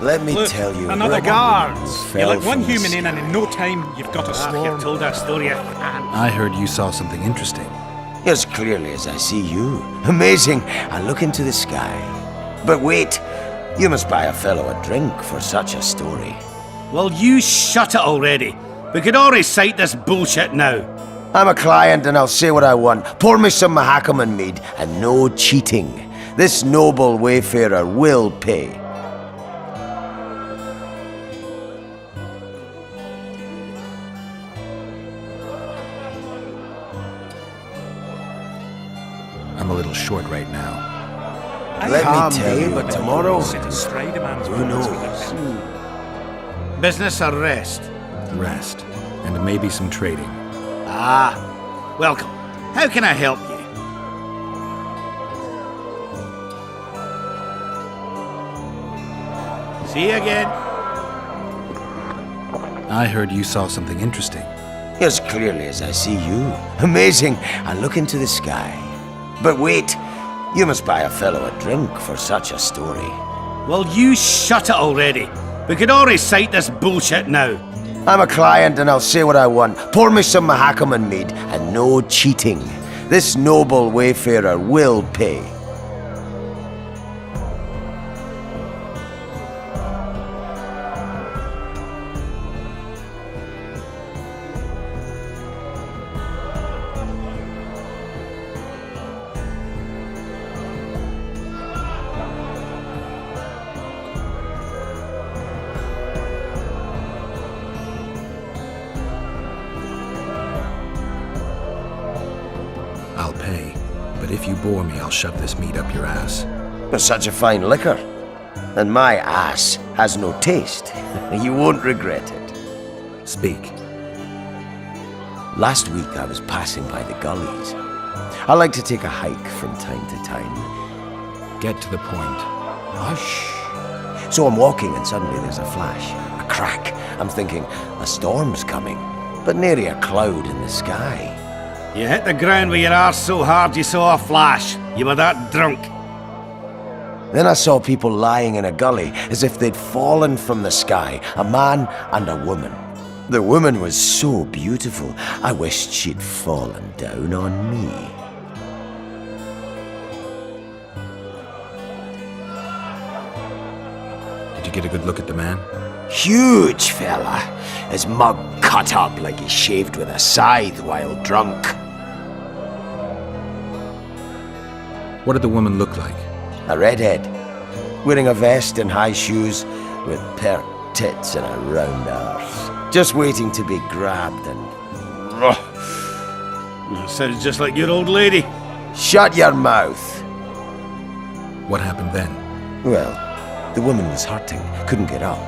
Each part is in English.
Let me Look, tell you. another Regards. You let Fell one from the human in, and sky. in no time you've got a swarm. You've told our story a I heard you saw something interesting. As clearly as I see you. Amazing. I look into the sky. But wait. You must buy a fellow a drink for such a story. Well, you shut it already. We could all recite this bullshit now. I'm a client and I'll say what I want. Pour me some Mahakaman mead and no cheating. This noble wayfarer will pay. I'm a little short right now. Let me tell you, but tomorrow, Who knows? Business or rest? Rest. And maybe some trading. Ah, welcome. How can I help you? See you again. I heard you saw something interesting. As clearly as I see you. Amazing. I look into the sky. But wait. You must buy a fellow a drink for such a story. Well, you shut it already. We could all recite this bullshit now. I'm a client and I'll say what I want. Pour me some Mahakaman mead and no cheating. This noble wayfarer will pay. I'll pay. But if you bore me, I'll shove this meat up your ass. For such a fine liquor. And my ass has no taste. You won't regret it. Speak. Last week I was passing by the gullies. I like to take a hike from time to time. Get to the point. Hush. So I'm walking and suddenly there's a flash, a crack. I'm thinking, a storm's coming. But nary a cloud in the sky. You hit the ground with your arse so hard you saw a flash. You were that drunk. Then I saw people lying in a gully as if they'd fallen from the sky, a man and a woman. The woman was so beautiful, I wished she'd fallen down on me. Did you get a good look at the man? Huge fella, his mug cut up like he shaved with a scythe while drunk. What did the woman look like? A redhead, wearing a vest and high shoes with pert tits and a round arse. Just waiting to be grabbed and... Sounds just like your old lady. Shut your mouth! What happened then? Well, the woman was hurting, couldn't get up.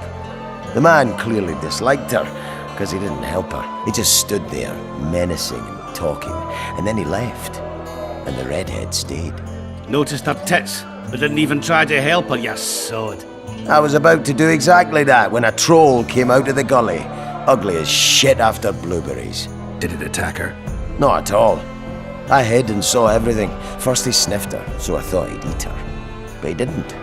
The man clearly disliked her, because he didn't help her. He just stood there, menacing and talking, and then he left. And the redhead stayed. Noticed her tits, but didn't even try to help her, you sod. I was about to do exactly that when a troll came out of the gully, ugly as shit after blueberries. Did it attack her? Not at all. I hid and saw everything. First he sniffed her, so I thought he'd eat her. But he didn't.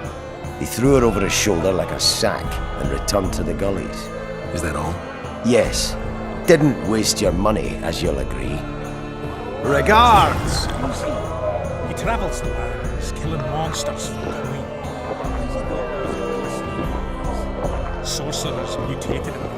He threw her over his shoulder like a sack and returned to the gullies. Is that all? Yes. Didn't waste your money, as you'll agree. Regards! He travels the lands, killing monsters for the queen. Sorcerers mutated him.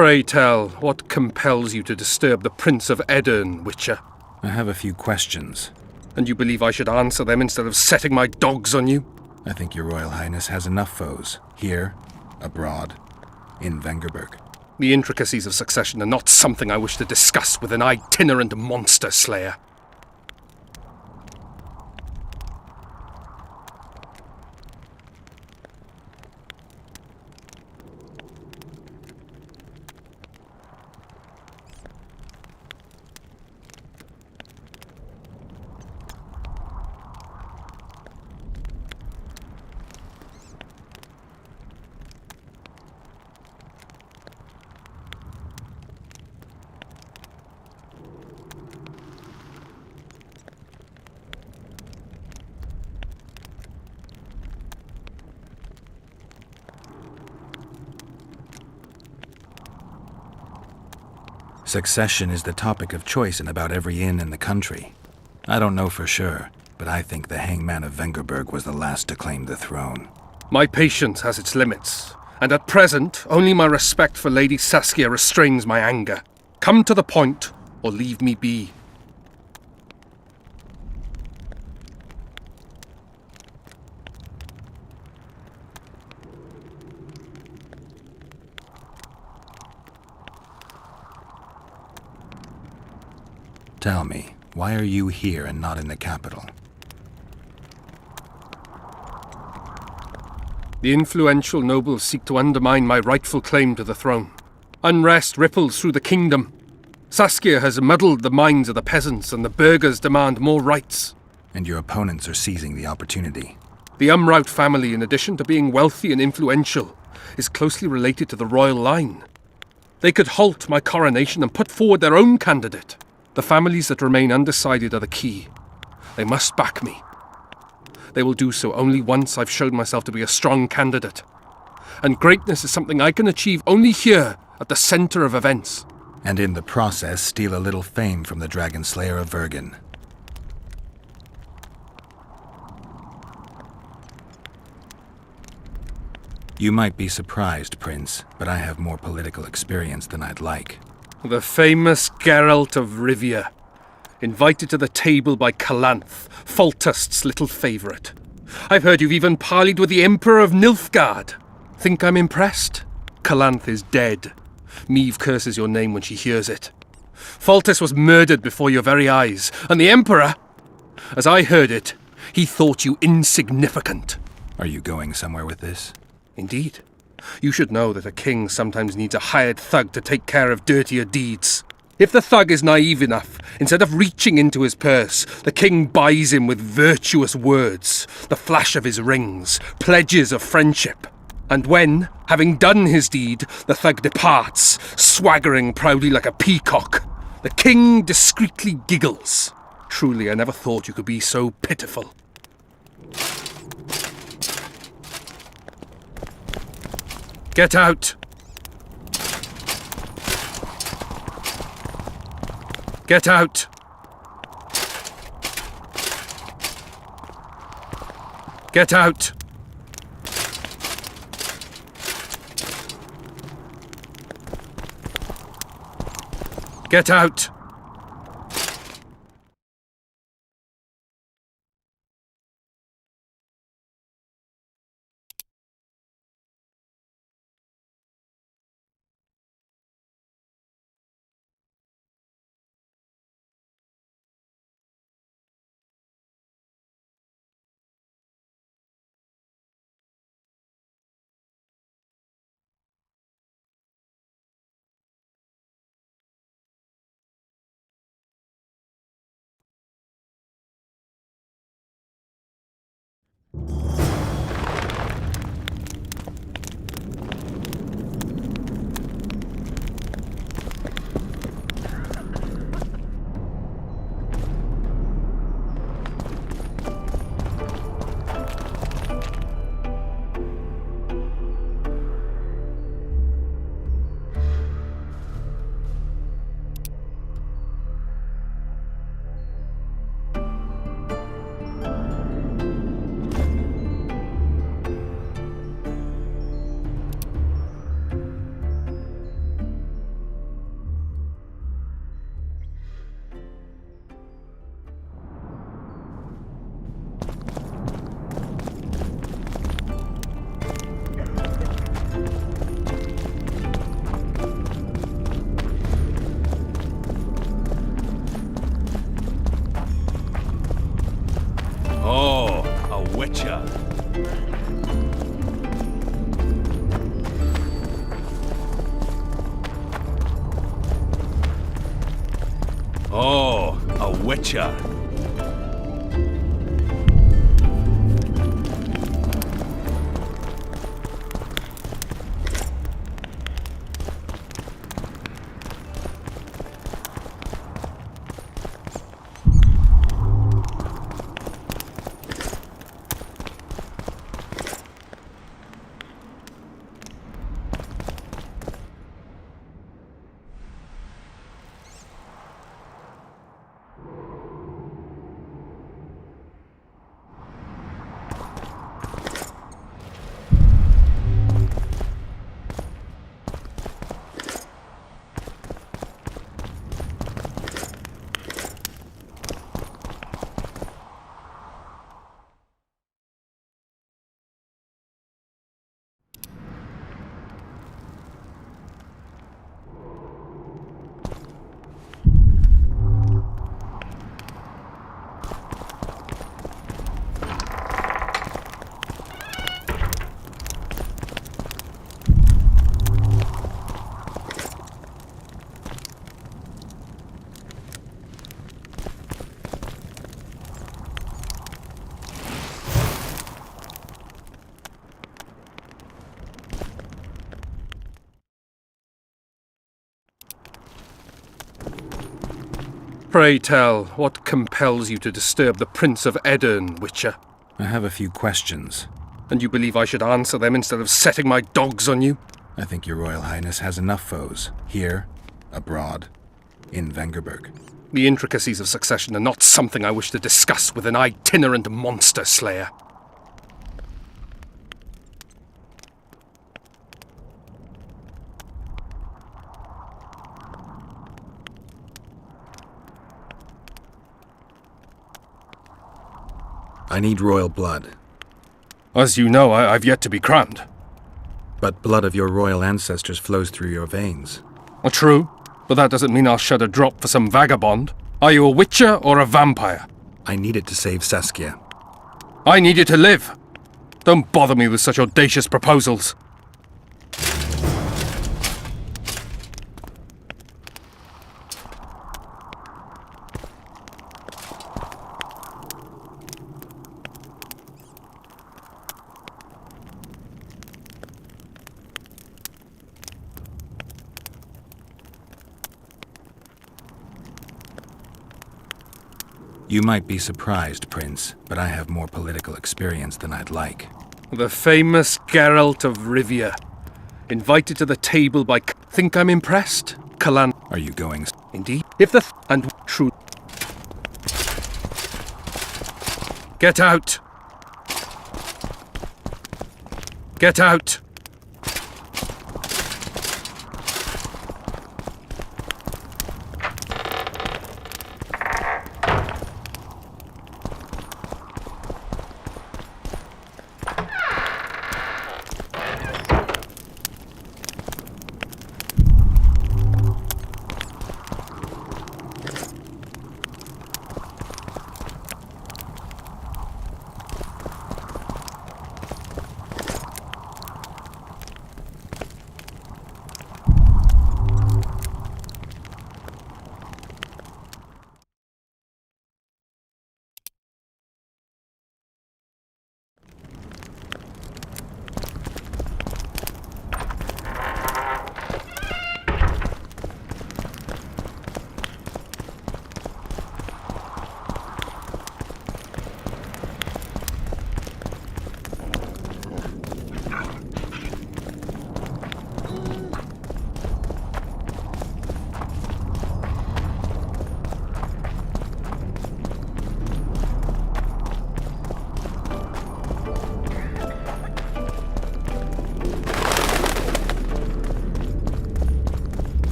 Pray tell, what compels you to disturb the Prince of Edirn, Witcher? I have a few questions. And you believe I should answer them instead of setting my dogs on you? I think your Royal Highness has enough foes, here, abroad, in Vengerberg. The intricacies of succession are not something I wish to discuss with an itinerant monster slayer. Succession is the topic of choice in about every inn in the country. I don't know for sure, but I think the Hangman of Vengerberg was the last to claim the throne. My patience has its limits, and at present, only my respect for Lady Saskia restrains my anger. Come to the point, or leave me be. Tell me, why are you here and not in the capital? The influential nobles seek to undermine my rightful claim to the throne. Unrest ripples through the kingdom. Saskia has muddled the minds of the peasants, and the burghers demand more rights. And your opponents are seizing the opportunity. The Umraut family, in addition to being wealthy and influential, is closely related to the royal line. They could halt my coronation and put forward their own candidate. The families that remain undecided are the key. They must back me. They will do so only once I've shown myself to be a strong candidate. And greatness is something I can achieve only here, at the center of events. And in the process, steal a little fame from the Dragon Slayer of Vergen. You might be surprised, Prince, but I have more political experience than I'd like. The famous Geralt of Rivia, invited to the table by Calanth, Foltest's little favourite. I've heard you've even parleyed with the Emperor of Nilfgaard. Think I'm impressed? Calanth is dead. Meve curses your name when she hears it. Foltest was murdered before your very eyes, and the Emperor, as I heard it, he thought you insignificant. Are you going somewhere with this? Indeed. You should know that a king sometimes needs a hired thug to take care of dirtier deeds. If the thug is naive enough, instead of reaching into his purse, the king buys him with virtuous words, the flash of his rings, pledges of friendship. And when, having done his deed, the thug departs, swaggering proudly like a peacock, the king discreetly giggles. Truly, I never thought you could be so pitiful. Get out! Get out! Get out! Get out! Oh, a witcher. Pray tell, what compels you to disturb the Prince of Edirn, Witcher? I have a few questions. And you believe I should answer them instead of setting my dogs on you? I think your Royal Highness has enough foes. Here, abroad, in Vengerberg. The intricacies of succession are not something I wish to discuss with an itinerant monster slayer. I need royal blood. As you know, I've yet to be crowned. But blood of your royal ancestors flows through your veins. True, but that doesn't mean I'll shed a drop for some vagabond. Are you a witcher or a vampire? I need it to save Saskia. I need you to live. Don't bother me with such audacious proposals. You might be surprised, Prince, but I have more political experience than I'd like. The famous Geralt of Rivia. Invited to the table by... Think I'm impressed? Kalan... Are you going... Indeed. If the... and true... Get out! Get out!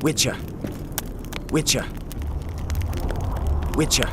Witcher. Witcher. Witcher.